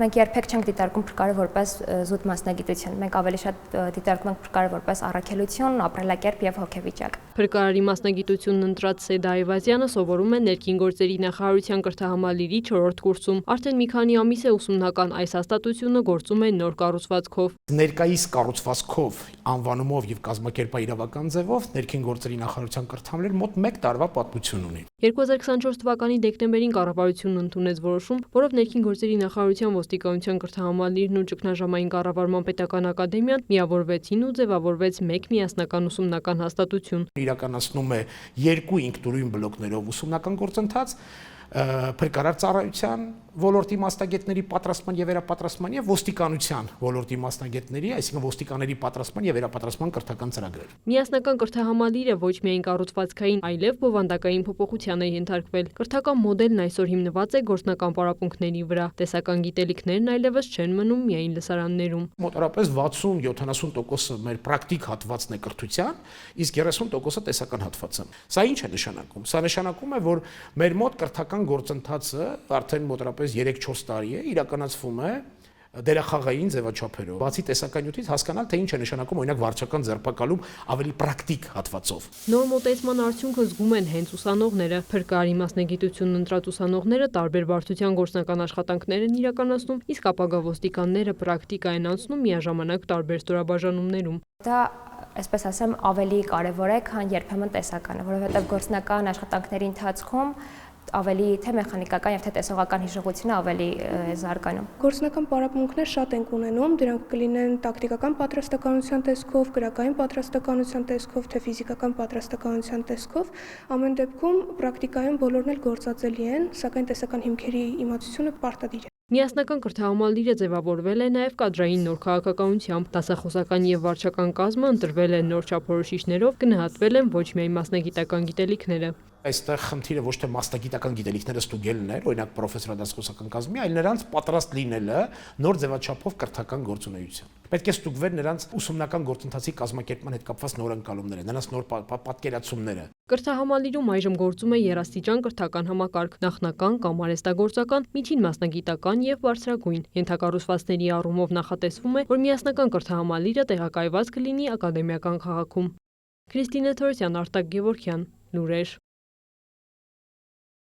Մենք երբեք չենք դիտարկում փրկարը որպես զուտ մասնագիտություն։ Մենք ավելի շատ դիտարկում ենք փրկարը որպես առաքելություն, ապրելակերպ եւ հոգեվիճակ։ Փրկարարի մասնագիտությունն ընտրած Սեդա Այվազյանը սովորում է ներքին գործերի նախարարության կրթահամալիրի 4-րդ կուրսում։ Արդեն մի քանի ամիս է ուսումնական այս հաստատությունը գործում է նոր կառուցվածքով։ Ներկայիս կառուցվածքով, անվանումով եւ կազմակերպաիրավական ձևով ներքին գործերի նախարարության կրթահամալիրը մոտ 1 տարվա պատմություն ունի։ 2024 թվականի դեկտեմբերին կառավարությունն ընդունեց որոշում, որով ներքին գործերի նախարարության ոստիկանության կրթահամալիրն ու ճգնաժամային կառավարման պետական ակադեմիան միավորվեցին ու ձևավորվեց մեկ միասնական ուսումնական հաստատություն։ Իրականացնում է 2 ինքնուրույն բլոկներով ուսումնական գործընթաց, փրկարար ծառայության ոլորտի մասնագետների պատրաստման եւ վերապատրաստման եւ ոստիկանության ոլորտի մասնագետների, այսինքն ոստիկանների պատրաստման եւ վերապատրաստման կրթական ծրագրեր։ Միասնական կրթահամալիրը ոչ միայն կառուցվածքային, այլև բովանդակային փոփոխության է ենթարկվել։ Կրթական մոդելն այսօր հիմնված է գործնական պարապմունքների վրա։ Տեսական գիտելիքներն այլևս չեն մնում միայն լսարաններում։ Մոտավորապես 60-70% մեր պրակտիկ հատվածն է կրթության, իսկ 30%-ը տեսական հատվածը։ Սա ինչ է նշանակում։ Սա նշանակում է, որ մեր մոտ կրթական գործընթացը արդեն մոտավորապես 3-4 տարի է իրականացվում է դերախաղային ձևաչափերով։ Բացի տեսական նյութից հասկանալ, թե ինչ է նշանակում օրինակ վարչական ձերբակալում ավելի պրակտիկ հատվածով։ Նոր մոտեցման արդյունքը զգում են հենց ուսանողները։ Փրկարարի մասնագիտությունն ընտրած ուսանողները տարբեր բարդության գործնական աշխատանքներ են իրականացնում, իսկ ապագա ոստիկանները պրակտիկա են անցնում միաժամանակ տարբեր ստորաբաժանումներում։ Դա, այսպես ասեմ, ավելի կարևոր է, քան երբեմն տեսականը, որովհետև գործնական աշխատանքների ընթացքում ավելի թե մեխանիկական եւ թե տեսողական հիշողությունը ավելի զարգանում։ Գործնական պարապմունքներ շատ ենք ունենում, դրանք կլինեն տակտիկական պատրաստականության տեսքով, գրաքային պատրաստականության տեսքով, թե ֆիզիկական պատրաստականության տեսքով։ Ամեն դեպքում պրակտիկայում բոլորն էլ գործածելի են, սակայն տեսական հիմքերի իմացությունը պարտադիր է։ Միասնական կրթահամալիրը ձևավորվել է նաև կադրային նոր քաղաքականությամբ, դասախոսական եւ վարչական կազմը ընտրվել է նոր չափորոշիչներով, գնահատվել են ոչ միայն մասնագիտական գիտելիքները։ Այստեղ խնդիրը ոչ թե մասնագիտական գիտելիքները ստուգելն էր, օրինակ պրոֆեսորադասախոսական կազմի, այլ նրանց պատրաստ լինելը նոր ձևաչափով կրթական գործունեության։ Պետք է ստուգվել նրանց ուսումնական գործընթացի կազմակերպման հետ կապված նոր ընկալումները, նրանց նոր պատկերացումները։ Կրթահամալիրում այժմ գործում է երաստիճան կրթական համակարգ՝ նախնական կամ արհեստագործական, միջին մասնագիտական եւ բարձրագույն։ Ենթակառուցվածքների առումով նախատեսվում է, որ միասնական կրթահամալիրը տեղակայված կլինի ակադեմիական քաղաքում։ Քրիստինե Թորոսյան, Արտակ Գևորգյան, Լուրեր։